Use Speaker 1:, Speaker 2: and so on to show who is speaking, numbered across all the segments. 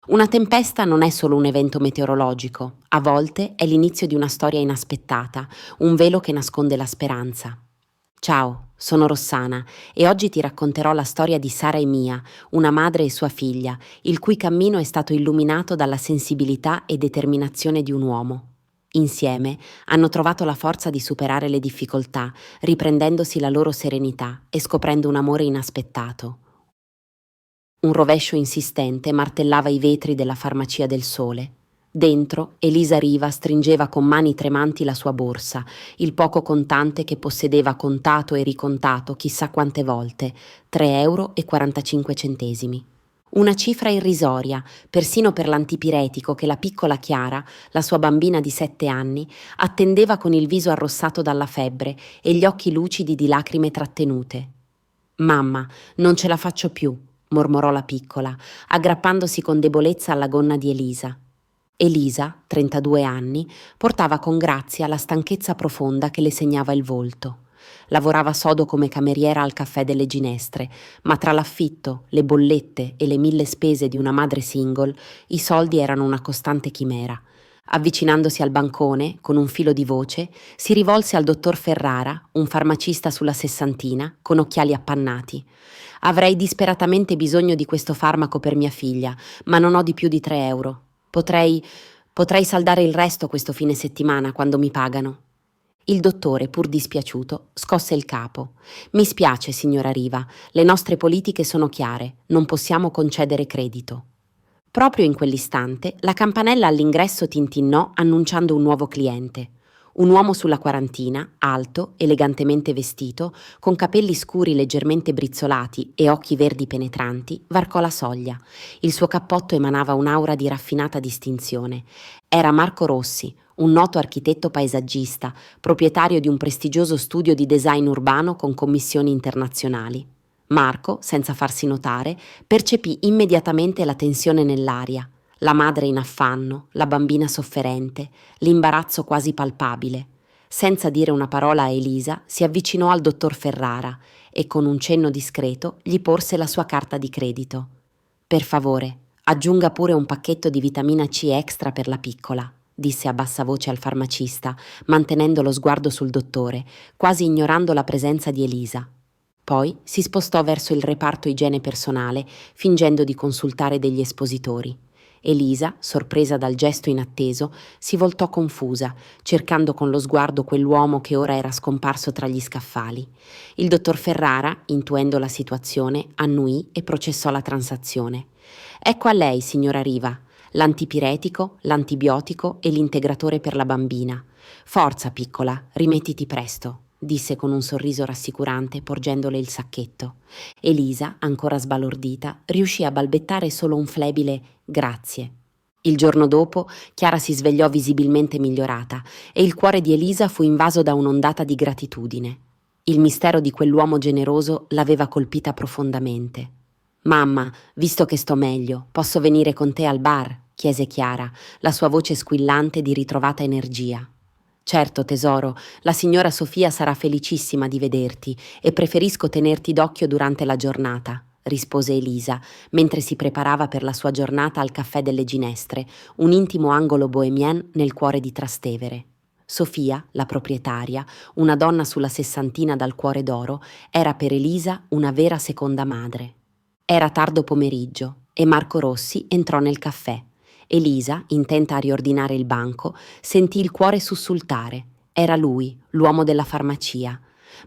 Speaker 1: Una tempesta non è solo un evento meteorologico, a volte è l'inizio di una storia inaspettata, un velo che nasconde la speranza. Ciao, sono Rossana e oggi ti racconterò la storia di Sara e Mia, una madre e sua figlia, il cui cammino è stato illuminato dalla sensibilità e determinazione di un uomo. Insieme hanno trovato la forza di superare le difficoltà, riprendendosi la loro serenità e scoprendo un amore inaspettato. Un rovescio insistente martellava i vetri della farmacia del Sole. Dentro, Elisa Riva stringeva con mani tremanti la sua borsa, il poco contante che possedeva contato e ricontato chissà quante volte, 3,45 euro. Una cifra irrisoria, persino per l'antipiretico che la piccola Chiara, la sua bambina di 7 anni, attendeva con il viso arrossato dalla febbre e gli occhi lucidi di lacrime trattenute. Mamma, non ce la faccio più, mormorò la piccola, aggrappandosi con debolezza alla gonna di Elisa. Elisa, 32 anni, portava con grazia la stanchezza profonda che le segnava il volto. Lavorava sodo come cameriera al Caffè delle Ginestre, ma tra l'affitto, le bollette e le 1000 spese di una madre single, i soldi erano una costante chimera. Avvicinandosi al bancone, con un filo di voce, si rivolse al dottor Ferrara, un farmacista sulla sessantina, con occhiali appannati. Avrei disperatamente bisogno di questo farmaco per mia figlia, ma non ho di più di 3 euro. Potrei saldare il resto questo fine settimana quando mi pagano. Il dottore, pur dispiaciuto, scosse il capo. Mi spiace, signora Riva, le nostre politiche sono chiare, non possiamo concedere credito. Proprio in quell'istante la campanella all'ingresso tintinnò annunciando un nuovo cliente. Un uomo sulla quarantina, alto, elegantemente vestito, con capelli scuri leggermente brizzolati e occhi verdi penetranti, varcò la soglia. Il suo cappotto emanava un'aura di raffinata distinzione. Era Marco Rossi, un noto architetto paesaggista, proprietario di un prestigioso studio di design urbano con commissioni internazionali. Marco, senza farsi notare, percepì immediatamente la tensione nell'aria, la madre in affanno, la bambina sofferente, l'imbarazzo quasi palpabile. Senza dire una parola a Elisa, si avvicinò al dottor Ferrara e con un cenno discreto gli porse la sua carta di credito. Per favore, aggiunga pure un pacchetto di vitamina C extra per la piccola, disse a bassa voce al farmacista, mantenendo lo sguardo sul dottore, quasi ignorando la presenza di Elisa. Poi si spostò verso il reparto igiene personale, fingendo di consultare degli espositori. Elisa, sorpresa dal gesto inatteso, si voltò confusa, cercando con lo sguardo quell'uomo che ora era scomparso tra gli scaffali. Il dottor Ferrara, intuendo la situazione, annuì e processò la transazione. Ecco a lei, signora Riva, l'antipiretico, l'antibiotico e l'integratore per la bambina. Forza, piccola, rimettiti presto, disse con un sorriso rassicurante, porgendole il sacchetto. Elisa, ancora sbalordita, riuscì a balbettare solo un flebile «grazie». Il giorno dopo, Chiara si svegliò visibilmente migliorata e il cuore di Elisa fu invaso da un'ondata di gratitudine. Il mistero di quell'uomo generoso l'aveva colpita profondamente. «Mamma, visto che sto meglio, posso venire con te al bar?» chiese Chiara, la sua voce squillante di ritrovata energia. «Certo, tesoro, la signora Sofia sarà felicissima di vederti e preferisco tenerti d'occhio durante la giornata», rispose Elisa, mentre si preparava per la sua giornata al Caffè delle Ginestre, un intimo angolo bohemien nel cuore di Trastevere. Sofia, la proprietaria, una donna sulla sessantina dal cuore d'oro, era per Elisa una vera seconda madre. Era tardo pomeriggio e Marco Rossi entrò nel caffè. Elisa, intenta a riordinare il banco, sentì il cuore sussultare. Era lui, l'uomo della farmacia.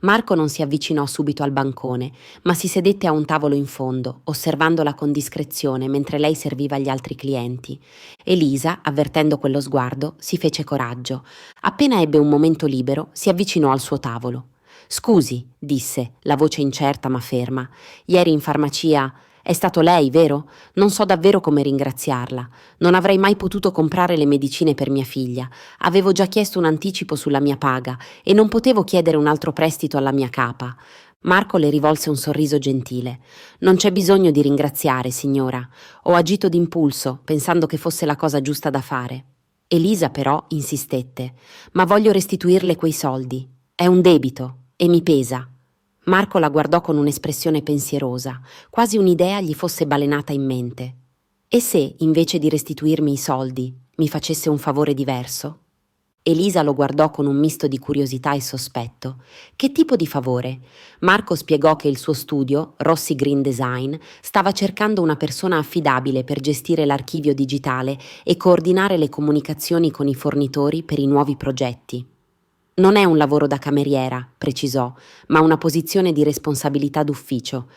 Speaker 1: Marco non si avvicinò subito al bancone, ma si sedette a un tavolo in fondo, osservandola con discrezione mentre lei serviva gli altri clienti. Elisa, avvertendo quello sguardo, si fece coraggio. Appena ebbe un momento libero, si avvicinò al suo tavolo. «Scusi», disse, la voce incerta ma ferma, «ieri in farmacia è stato lei, vero? Non so davvero come ringraziarla. Non avrei mai potuto comprare le medicine per mia figlia. Avevo già chiesto un anticipo sulla mia paga e non potevo chiedere un altro prestito alla mia capa». Marco le rivolse un sorriso gentile. «Non c'è bisogno di ringraziare, signora. Ho agito d'impulso, pensando che fosse la cosa giusta da fare». Elisa però insistette. «Ma voglio restituirle quei soldi. È un debito e mi pesa». Marco la guardò con un'espressione pensierosa, quasi un'idea gli fosse balenata in mente. E se, invece di restituirmi i soldi, mi facesse un favore diverso? Elisa lo guardò con un misto di curiosità e sospetto. Che tipo di favore? Marco spiegò che il suo studio, Rossi Green Design, stava cercando una persona affidabile per gestire l'archivio digitale e coordinare le comunicazioni con i fornitori per i nuovi progetti. Non è un lavoro da cameriera, precisò, ma una posizione di responsabilità d'ufficio.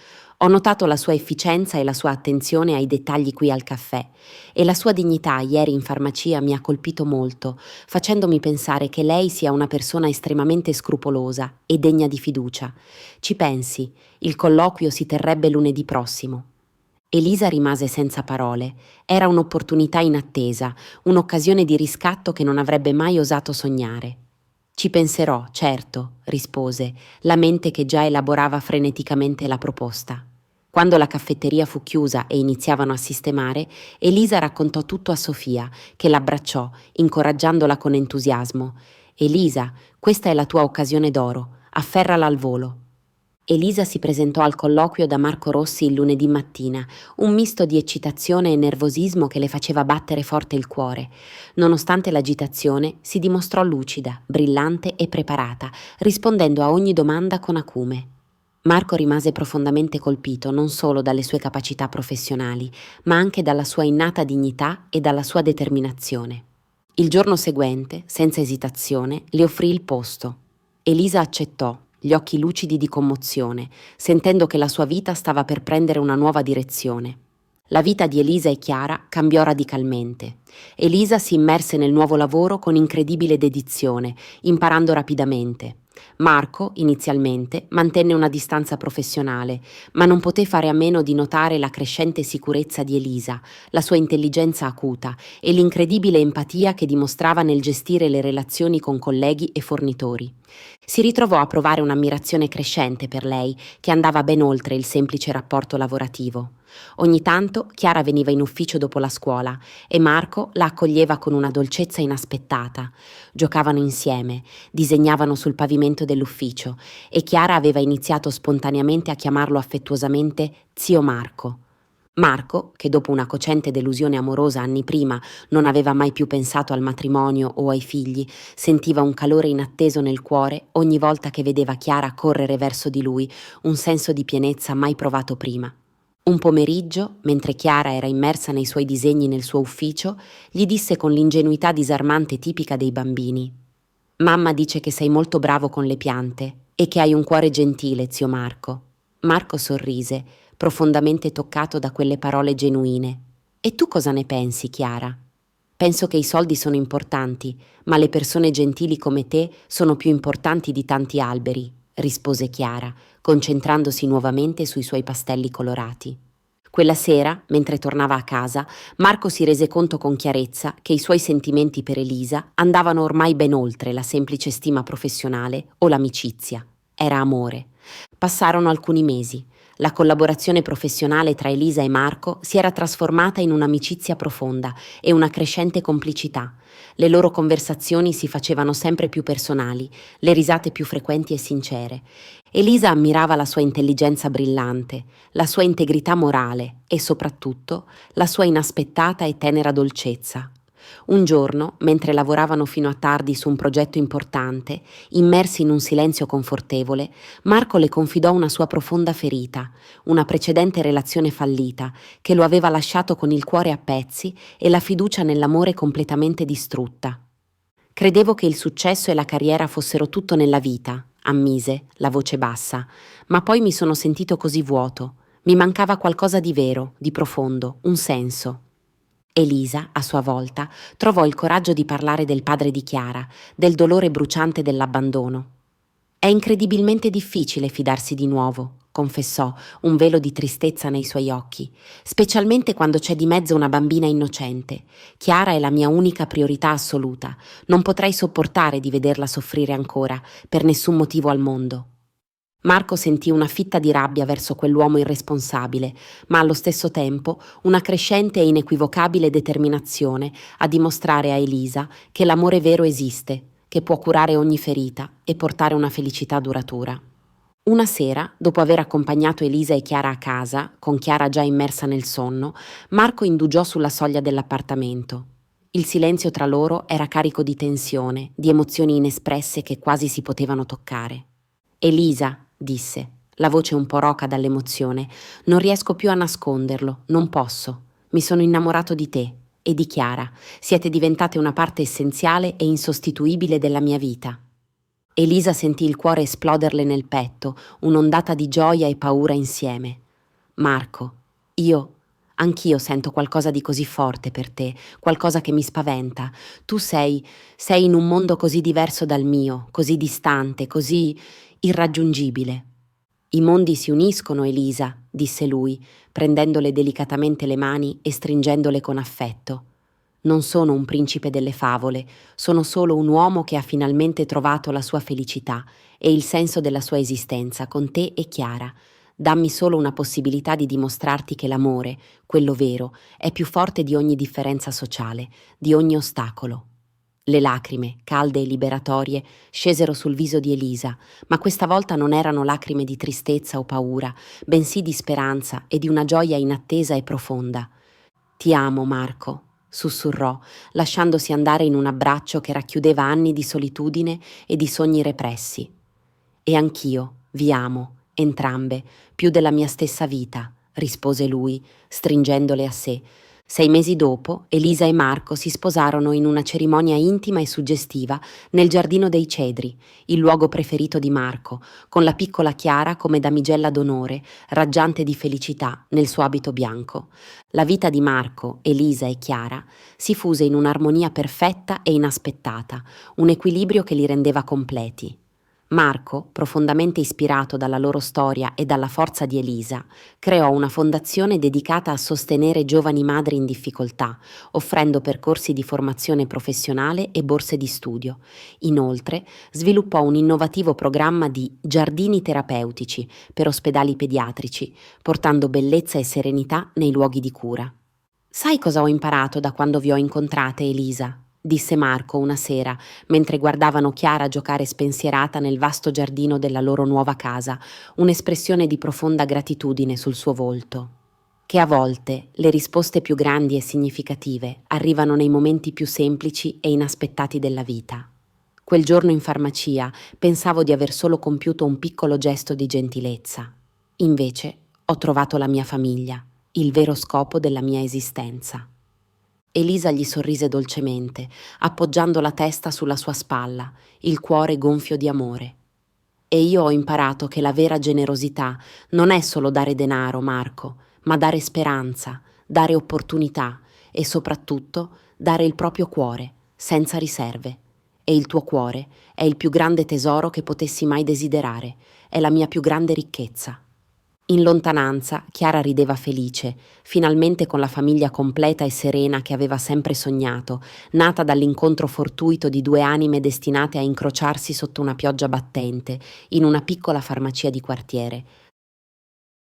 Speaker 1: Ho notato la sua efficienza e la sua attenzione ai dettagli qui al caffè e la sua dignità ieri in farmacia mi ha colpito molto, facendomi pensare che lei sia una persona estremamente scrupolosa e degna di fiducia. Ci pensi, il colloquio si terrebbe lunedì prossimo. Elisa rimase senza parole. Era un'opportunità inattesa, un'occasione di riscatto che non avrebbe mai osato sognare. Ci penserò, certo, rispose, la mente che già elaborava freneticamente la proposta. Quando la caffetteria fu chiusa e iniziavano a sistemare, Elisa raccontò tutto a Sofia, che l'abbracciò, incoraggiandola con entusiasmo. Elisa, questa è la tua occasione d'oro, afferrala al volo. Elisa si presentò al colloquio da Marco Rossi il lunedì mattina, un misto di eccitazione e nervosismo che le faceva battere forte il cuore. Nonostante l'agitazione, si dimostrò lucida, brillante e preparata, rispondendo a ogni domanda con acume. Marco rimase profondamente colpito non solo dalle sue capacità professionali, ma anche dalla sua innata dignità e dalla sua determinazione. Il giorno seguente, senza esitazione, le offrì il posto. Elisa accettò, gli occhi lucidi di commozione, sentendo che la sua vita stava per prendere una nuova direzione. La vita di Elisa e Chiara cambiò radicalmente. Elisa si immerse nel nuovo lavoro con incredibile dedizione, imparando rapidamente. Marco, inizialmente, mantenne una distanza professionale, ma non poté fare a meno di notare la crescente sicurezza di Elisa, la sua intelligenza acuta e l'incredibile empatia che dimostrava nel gestire le relazioni con colleghi e fornitori. Si ritrovò a provare un'ammirazione crescente per lei, che andava ben oltre il semplice rapporto lavorativo. Ogni tanto Chiara veniva in ufficio dopo la scuola e Marco la accoglieva con una dolcezza inaspettata. Giocavano insieme, disegnavano sul pavimento dell'ufficio e Chiara aveva iniziato spontaneamente a chiamarlo affettuosamente zio Marco. Marco, che dopo una cocente delusione amorosa anni prima non aveva mai più pensato al matrimonio o ai figli, sentiva un calore inatteso nel cuore ogni volta che vedeva Chiara correre verso di lui, un senso di pienezza mai provato prima. Un pomeriggio, mentre Chiara era immersa nei suoi disegni nel suo ufficio, gli disse con l'ingenuità disarmante tipica dei bambini: «Mamma dice che sei molto bravo con le piante e che hai un cuore gentile, zio Marco». Marco sorrise, profondamente toccato da quelle parole genuine. «E tu cosa ne pensi, Chiara?» «Penso che i soldi sono importanti, ma le persone gentili come te sono più importanti di tanti alberi», rispose Chiara, concentrandosi nuovamente sui suoi pastelli colorati. Quella sera, mentre tornava a casa, Marco si rese conto con chiarezza che i suoi sentimenti per Elisa andavano ormai ben oltre la semplice stima professionale o l'amicizia. Era amore. Passarono alcuni mesi. La collaborazione professionale tra Elisa e Marco si era trasformata in un'amicizia profonda e una crescente complicità. Le loro conversazioni si facevano sempre più personali, le risate più frequenti e sincere. Elisa ammirava la sua intelligenza brillante, la sua integrità morale e soprattutto la sua inaspettata e tenera dolcezza. Un giorno, mentre lavoravano fino a tardi su un progetto importante, immersi in un silenzio confortevole, Marco le confidò una sua profonda ferita, una precedente relazione fallita, che lo aveva lasciato con il cuore a pezzi e la fiducia nell'amore completamente distrutta. «Credevo che il successo e la carriera fossero tutto nella vita», ammise, la voce bassa, «ma poi mi sono sentito così vuoto. Mi mancava qualcosa di vero, di profondo, un senso». Elisa, a sua volta, trovò il coraggio di parlare del padre di Chiara, del dolore bruciante dell'abbandono. «È incredibilmente difficile fidarsi di nuovo», confessò, un velo di tristezza nei suoi occhi, «specialmente quando c'è di mezzo una bambina innocente. Chiara è la mia unica priorità assoluta. Non potrei sopportare di vederla soffrire ancora, per nessun motivo al mondo». Marco sentì una fitta di rabbia verso quell'uomo irresponsabile, ma allo stesso tempo una crescente e inequivocabile determinazione a dimostrare a Elisa che l'amore vero esiste, che può curare ogni ferita e portare una felicità duratura. Una sera, dopo aver accompagnato Elisa e Chiara a casa, con Chiara già immersa nel sonno, Marco indugiò sulla soglia dell'appartamento. Il silenzio tra loro era carico di tensione, di emozioni inespresse che quasi si potevano toccare. Elisa, disse, la voce un po' roca dall'emozione, non riesco più a nasconderlo, non posso. Mi sono innamorato di te e di Chiara. Siete diventate una parte essenziale e insostituibile della mia vita. Elisa sentì il cuore esploderle nel petto, un'ondata di gioia e paura insieme. Marco, anch'io sento qualcosa di così forte per te, qualcosa che mi spaventa. Tu sei in un mondo così diverso dal mio, così distante, così irraggiungibile. I mondi si uniscono, Elisa, disse lui, prendendole delicatamente le mani e stringendole con affetto. Non sono un principe delle favole, sono solo un uomo che ha finalmente trovato la sua felicità e il senso della sua esistenza con te e Chiara. Dammi solo una possibilità di dimostrarti che l'amore, quello vero, è più forte di ogni differenza sociale, di ogni ostacolo. Le lacrime, calde e liberatorie, scesero sul viso di Elisa, ma questa volta non erano lacrime di tristezza o paura, bensì di speranza e di una gioia inattesa e profonda. Ti amo, Marco, sussurrò, lasciandosi andare in un abbraccio che racchiudeva anni di solitudine e di sogni repressi. E anch'io vi amo, entrambe, più della mia stessa vita, rispose lui, stringendole a sé. 6 mesi dopo, Elisa e Marco si sposarono in una cerimonia intima e suggestiva nel Giardino dei Cedri, il luogo preferito di Marco, con la piccola Chiara come damigella d'onore, raggiante di felicità nel suo abito bianco. La vita di Marco, Elisa e Chiara si fuse in un'armonia perfetta e inaspettata, un equilibrio che li rendeva completi. Marco, profondamente ispirato dalla loro storia e dalla forza di Elisa, creò una fondazione dedicata a sostenere giovani madri in difficoltà, offrendo percorsi di formazione professionale e borse di studio. Inoltre, sviluppò un innovativo programma di giardini terapeutici per ospedali pediatrici, portando bellezza e serenità nei luoghi di cura. Sai cosa ho imparato da quando vi ho incontrate, Elisa? Disse Marco una sera, mentre guardavano Chiara giocare spensierata nel vasto giardino della loro nuova casa, un'espressione di profonda gratitudine sul suo volto. Che a volte le risposte più grandi e significative arrivano nei momenti più semplici e inaspettati della vita. Quel giorno in farmacia pensavo di aver solo compiuto un piccolo gesto di gentilezza. Invece ho trovato la mia famiglia, il vero scopo della mia esistenza. Elisa gli sorrise dolcemente, appoggiando la testa sulla sua spalla, il cuore gonfio di amore. E io ho imparato che la vera generosità non è solo dare denaro, Marco, ma dare speranza, dare opportunità e soprattutto dare il proprio cuore, senza riserve. E il tuo cuore è il più grande tesoro che potessi mai desiderare, è la mia più grande ricchezza. In lontananza, Chiara rideva felice, finalmente con la famiglia completa e serena che aveva sempre sognato, nata dall'incontro fortuito di due anime destinate a incrociarsi sotto una pioggia battente, in una piccola farmacia di quartiere.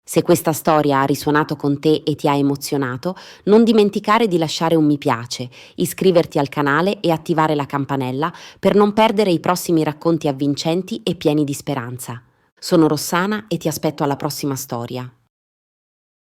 Speaker 1: Se questa storia ha risuonato con te e ti ha emozionato, non dimenticare di lasciare un mi piace, iscriverti al canale e attivare la campanella per non perdere i prossimi racconti avvincenti e pieni di speranza. Sono Rossana e ti aspetto alla prossima storia.